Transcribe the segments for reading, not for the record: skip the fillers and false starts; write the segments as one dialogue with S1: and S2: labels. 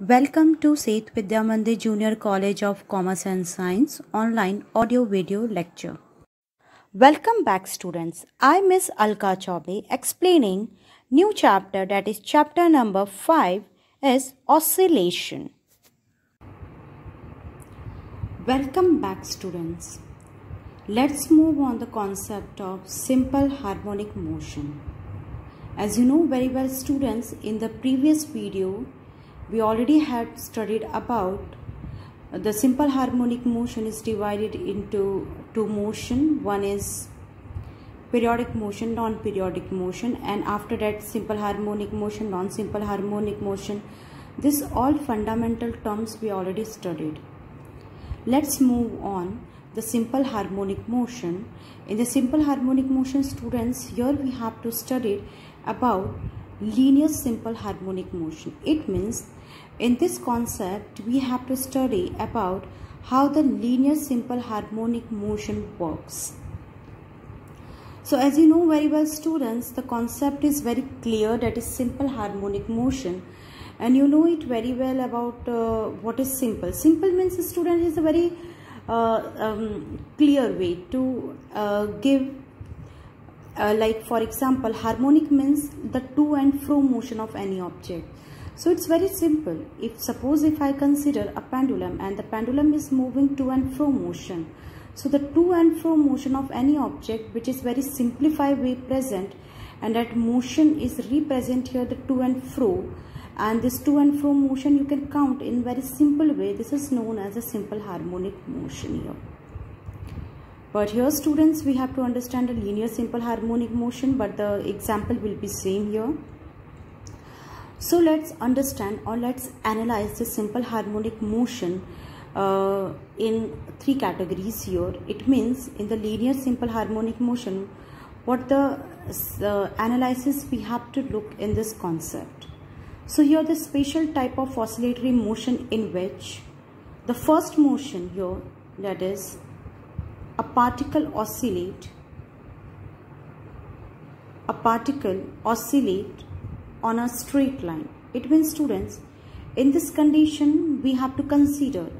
S1: Welcome to Seth Vidya Mandir Junior College of Commerce and Science online audio video lecture. Welcome back students. I Miss Alka Chaube explaining new chapter, that is chapter number 5 is oscillation. Welcome back students. Let's move on the concept of simple harmonic motion. As you know very well students, in the previous video we already had studied about the simple harmonic motion is divided into two motion. One is periodic motion, non-periodic motion, and after that simple harmonic motion, non-simple harmonic motion. This all fundamental terms we already studied. Let's move on the simple harmonic motion. In the simple harmonic motion students, here we have to study about linear simple harmonic motion. It means in this concept we have to study about how the linear simple harmonic motion works. So as you know very well students, the concept is very clear, that is simple harmonic motion, and you know it very well about what is simple. Simple means student is a very clear way to give like for example, harmonic means the to and fro motion of any object. So it's very simple. If I consider a pendulum and the pendulum is moving to and fro motion, so the to and fro motion of any object, which is very simplified way present, and that motion is represent here the to and fro, and this to and fro motion you can count in very simple way. This is known as a simple harmonic motion here. But here students, we have to understand a linear simple harmonic motion, but the example will be same here. So let's understand or let's analyze the simple harmonic motion in three categories here. It means in the linear simple harmonic motion, what the analysis we have to look in this concept. So here the special type of oscillatory motion in which the first motion here, that is a particle oscillate on a straight line. It means students, in this condition we have to consider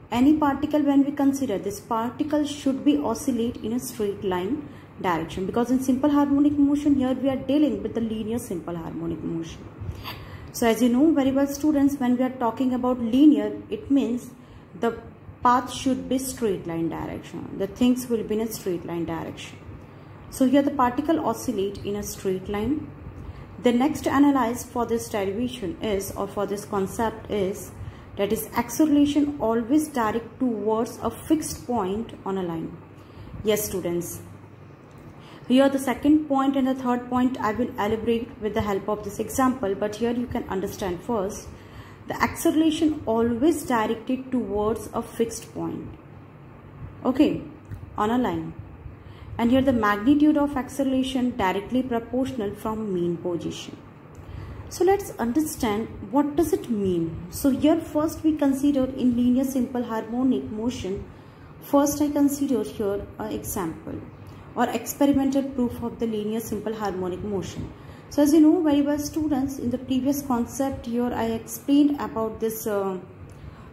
S1: any particle. When we consider this particle should be oscillate in a straight line direction, because in simple harmonic motion here we are dealing with the linear simple harmonic motion. So as you know very well students, when we are talking about linear, it means the path should be straight line direction. The things will be in a straight line direction. So here the particle oscillate in a straight line. The next analyze for this derivation is, or for this concept is, that is acceleration always direct towards a fixed point on a line. Yes students, here the second point and the third point I will elaborate with the help of this example, but here you can understand first. The acceleration always directed towards a fixed point, okay, on a line. And here the magnitude of acceleration directly proportional from mean position. So let's understand what does it mean. So here first we consider in linear simple harmonic motion, first I consider here an example or experimental proof of the linear simple harmonic motion. So as you know very well students, in the previous concept here I explained about this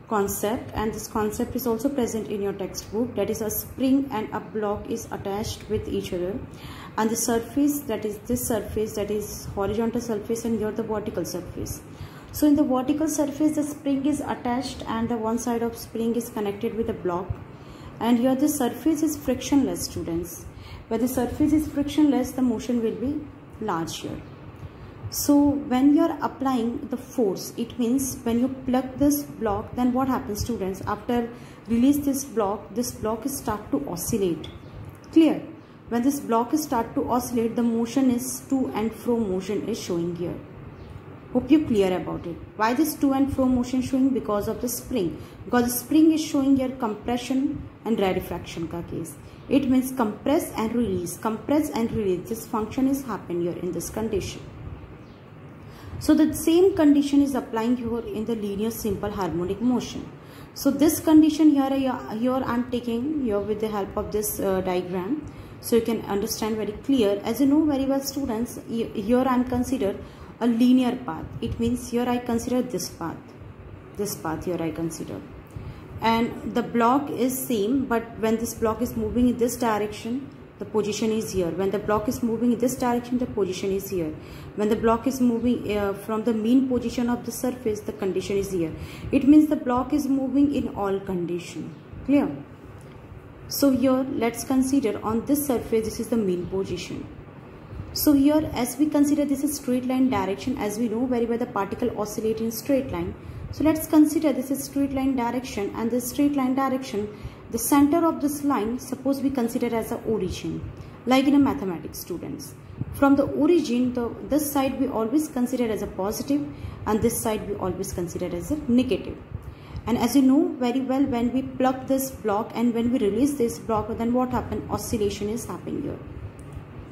S1: concept, and this concept is also present in your textbook. That is a spring and a block is attached with each other, and the surface, that is this surface, that is horizontal surface, and here the vertical surface. So in the vertical surface the spring is attached and the one side of spring is connected with a block, and here the surface is frictionless students. When the surface is frictionless, the motion will be large here. So when you are applying the force, it means when you plug this block, then what happens students? After release this block is start to oscillate. Clear? When this block is start to oscillate, the motion is to and fro motion is showing here. Hope you clear about it. Why this to and fro motion showing? Because of the spring. Because the spring is showing here compression and rarefaction ka case. It means compress and release. Compress and release. This function is happen here in this condition. So the same condition is applying here in the linear simple harmonic motion. So this condition here I am taking here with the help of this diagram, so you can understand very clear. As you know very well students, here I am consider a linear path. It means here I consider this path. this path here I consider, and the block is same, but when this block is moving in this direction, the position is here. When the block is moving in this direction, the position is here. When the block is moving from the mean position of the surface, the condition is here. It means the block is moving in all condition. Clear? So here let's consider on this surface, this is the mean position. So here, as we consider this is straight line direction, as we know very well the particle oscillate in straight line. So let's consider this is straight line direction, and this straight line direction, the center of this line, suppose we consider as a origin, like in a mathematics students. From the origin, this side we always consider as a positive, and this side we always consider as a negative. And as you know very well, when we pluck this block and when we release this block, then what happens? Oscillation is happening here.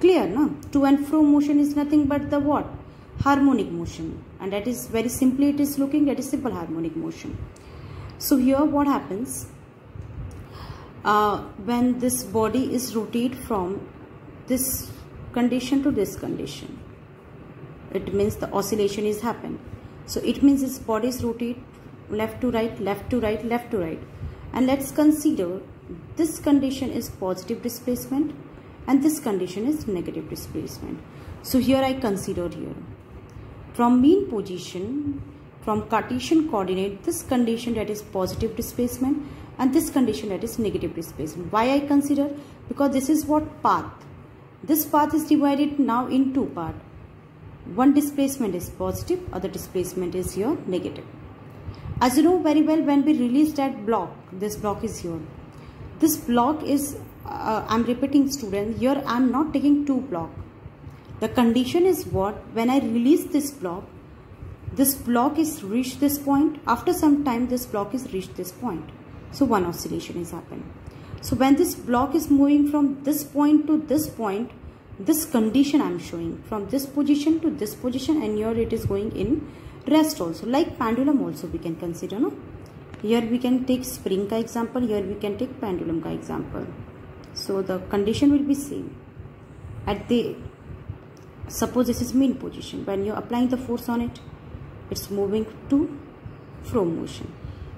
S1: Clear, no? To and fro motion is nothing but the what? Harmonic motion. And that is very simply it is looking at a simple harmonic motion. So here what happens? When this body is rotate from this condition to this condition, it means the oscillation is happen. So it means this body is rotate left to right, left to right, left to right. And let's consider this condition is positive displacement and this condition is negative displacement. So here I considered here from mean position, from Cartesian coordinate, this condition that is positive displacement and this condition that is negative displacement. Why I consider? Because this is what path. This path is divided now in two parts. One displacement is positive, other displacement is here negative. As you know very well, when we release that block, this block is here. This block is, I'm repeating students, here I'm not taking two blocks. The condition is what? When I release this block is reached this point. After some time, this block is reached this point. So one oscillation is happening. So when this block is moving from this point to this point, this condition I'm showing from this position to this position, and here it is going in rest also. Like pendulum also we can consider, no? Here we can take spring ka example, here we can take pendulum ka example. So the condition will be same. Suppose this is mean position. When you're applying the force on it, it's moving to fro motion.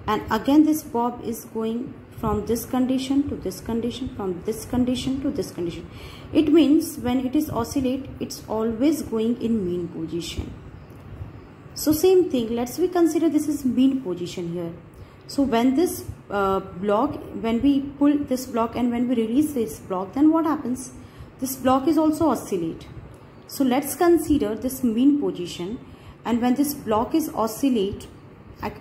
S1: And again this bob is going from this condition to this condition, from this condition to this condition. It means when it is oscillate, it's always going in mean position. So same thing, let's we consider this is mean position here. So when this block, when we pull this block and when we release this block, then what happens? This block is also oscillate. So let's consider this mean position, and when this block is oscillate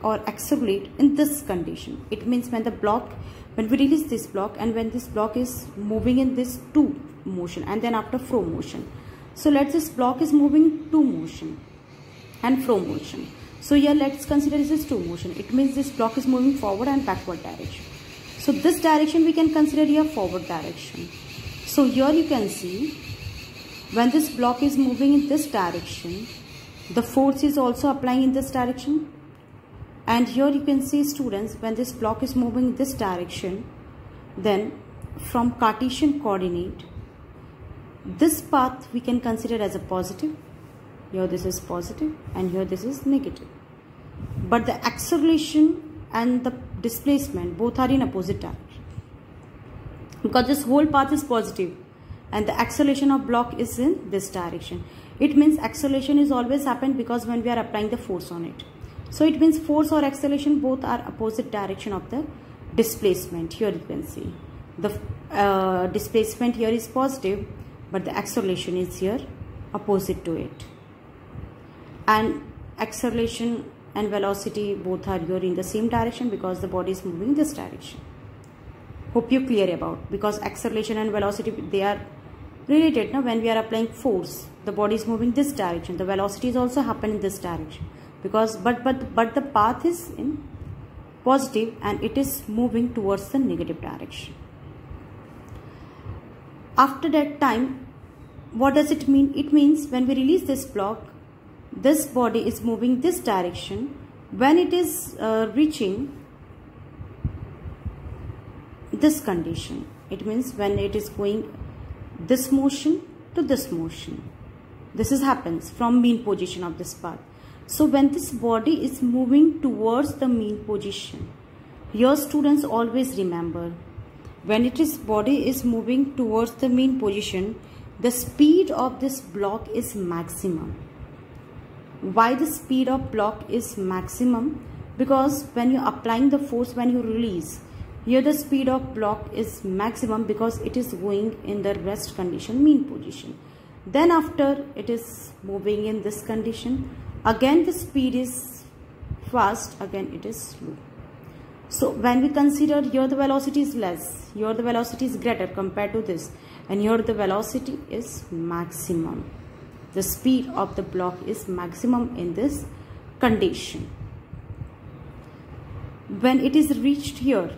S1: or accelerate in this condition, it means when the block, when we release this block and when this block is moving in this two motion and then after fro motion. So let's this block is moving two motion and fro motion. So here let's consider this is two motion. It means this block is moving forward and backward direction. So this direction we can consider here forward direction. So here you can see when this block is moving in this direction, the force is also applying in this direction. And here you can see students, when this block is moving in this direction, then from Cartesian coordinate, this path we can consider as a positive. Here this is positive and here this is negative. But the acceleration and the displacement both are in opposite direction. Because this whole path is positive and the acceleration of block is in this direction. It means acceleration is always happen because when we are applying the force on it. So it means force or acceleration both are opposite direction of the displacement. Here you can see the displacement here is positive, but the acceleration is here opposite to it. And acceleration and velocity both are here in the same direction because the body is moving this direction. Hope you clear about, because acceleration and velocity, they are related. Now when we are applying force, the body is moving this direction, the velocity is also happen in this direction, because but the path is in positive and it is moving towards the negative direction. After that time, what does it mean? It means when we release this block, this body is moving this direction. When it is reaching this condition, it means when it is going this motion to this motion, this is happens from mean position of this path. So when this body is moving towards the mean position, your students always remember, when body is moving towards the mean position, the speed of this block is maximum. Why the speed of block is maximum? Because when you're applying the force, when you release, here the speed of block is maximum because it is going in the rest condition, mean position. Then after it is moving in this condition, again the speed is fast, again it is slow. So when we consider here the velocity is less, here the velocity is greater compared to this, and here the velocity is maximum. The speed of the block is maximum in this condition. When it is reached here,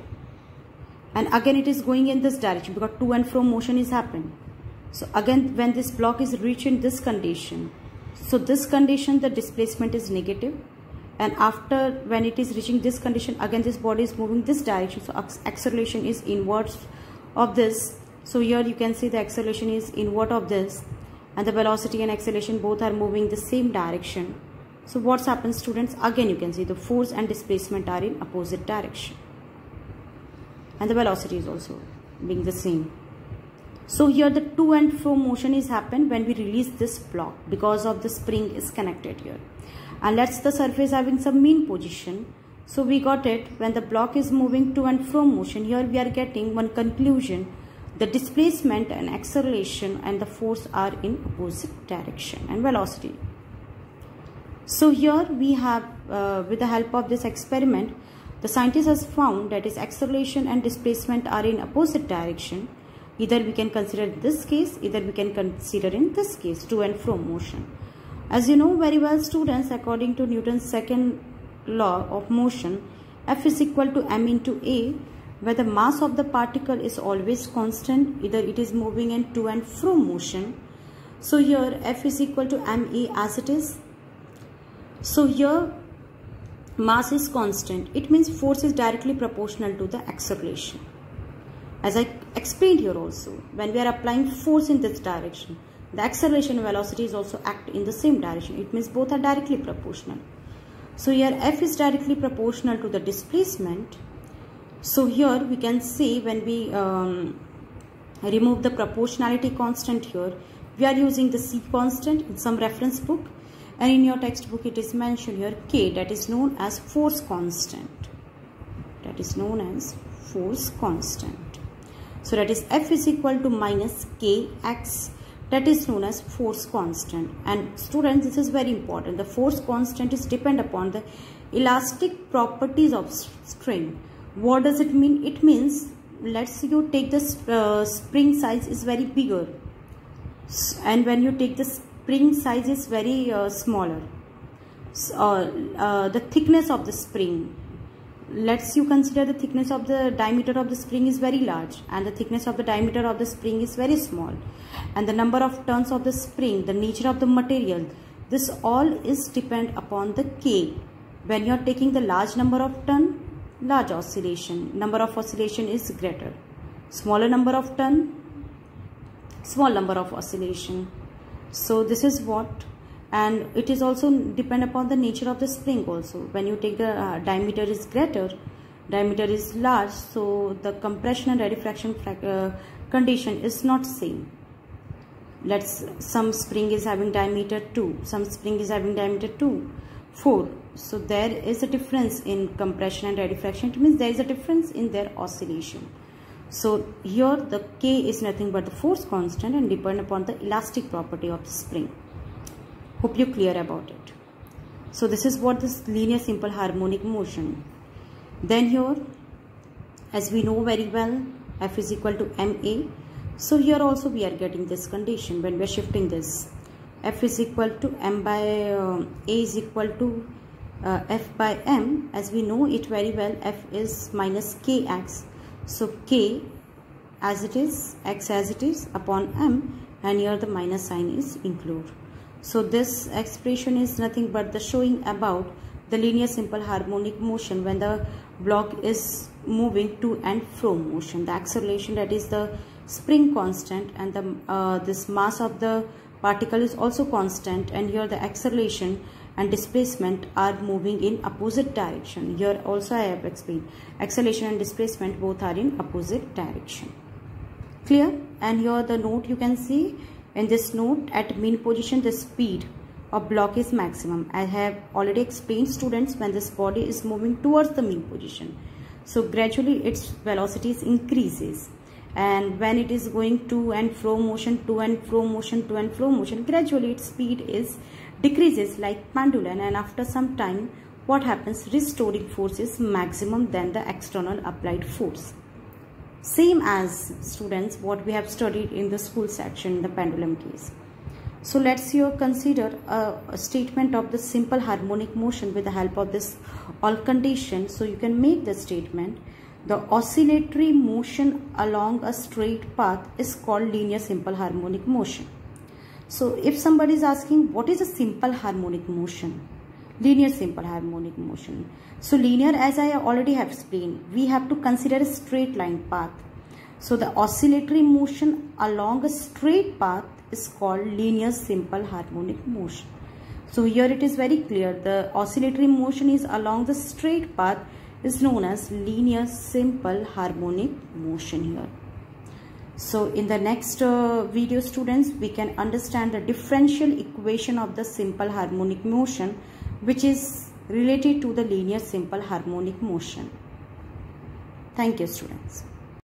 S1: and again it is going in this direction because to and fro motion is happening. So again when this block is reached in this condition, so this condition the displacement is negative, and after when it is reaching this condition, again this body is moving this direction, so acceleration is inverse of this. So here you can see the acceleration is inward of this, and the velocity and acceleration both are moving the same direction. So what's happened, students? Again you can see the force and displacement are in opposite direction, and the velocity is also being the same. So here the to and fro motion is happened when we release this block because of the spring is connected here. And let's the surface having some mean position. So we got it, when the block is moving to and fro motion, here we are getting one conclusion: the displacement and acceleration and the force are in opposite direction and velocity. So here we have, with the help of this experiment, the scientist has found that is acceleration and displacement are in opposite direction. Either we can consider this case, either we can consider in this case, to and fro motion. As you know very well, students, according to Newton's second law of motion, F is equal to m into a, where the mass of the particle is always constant, either it is moving in to and fro motion. So here F is equal to ma as it is. So here mass is constant. It means force is directly proportional to the acceleration. As I explained here also, when we are applying force in this direction, the acceleration and velocity is also act in the same direction. It means both are directly proportional. So here F is directly proportional to the displacement. So here we can see, when we remove the proportionality constant here, we are using the C constant in some reference book, and in your textbook it is mentioned here K, that is known as force constant. That is known as force constant. So that is F is equal to minus Kx, that is known as force constant. And students, this is very important. The force constant is depend upon the elastic properties of string. What does it mean? It means, let's say you take the spring size is very bigger, and when you take the spring size is very smaller. The thickness of the spring, let's you consider the thickness of the diameter of the spring is very large, and the thickness of the diameter of the spring is very small, and the number of turns of the spring, the nature of the material, this all is depend upon the K. When you are taking the large number of turn, large oscillation, number of oscillation is greater. Smaller number of turn, small number of oscillation. So this is what, and it is also depend upon the nature of the spring also. When you take the diameter is greater, diameter is large, so the compression and diffraction condition is not same. Some spring is having diameter 2, some spring is having diameter 4. So there is a difference in compression and diffraction. It means there is a difference in their oscillation. So here the K is nothing but the force constant and depend upon the elastic property of the spring. Hope you're clear about it. So this is what this linear simple harmonic motion. Then here, as we know very well, F is equal to ma. So here also we are getting this condition when we are shifting this. F is equal to m by a is equal to F by m. As we know it very well, F is minus kx. So K as it is, x as it is upon m, and here the minus sign is included. So this expression is nothing but the showing about the linear simple harmonic motion when the block is moving to and fro motion. The acceleration, that is the spring constant, and the this mass of the particle is also constant, and here the acceleration and displacement are moving in opposite direction. Here also I have explained acceleration and displacement both are in opposite direction. Clear? And here the note you can see, in this note, at mean position the speed of block is maximum. I have already explained, students, when this body is moving towards the mean position, so gradually its velocity increases, and when it is going to and fro motion, gradually its speed is decreases like pendulum, and after some time what happens, restoring force is maximum than the external applied force. Same as, students, what we have studied in the school section in the pendulum case. So let's here consider a statement of the simple harmonic motion with the help of this all condition. So you can make the statement, the oscillatory motion along a straight path is called linear simple harmonic motion. So if somebody is asking what is a simple harmonic motion, linear simple harmonic motion. So linear, as I already have explained, we have to consider a straight line path. So the oscillatory motion along a straight path is called linear simple harmonic motion. So here it is very clear, the oscillatory motion is along the straight path is known as linear simple harmonic motion here. So in the next video, students, we can understand the differential equation of the simple harmonic motion, which is related to the linear simple harmonic motion. Thank you, students.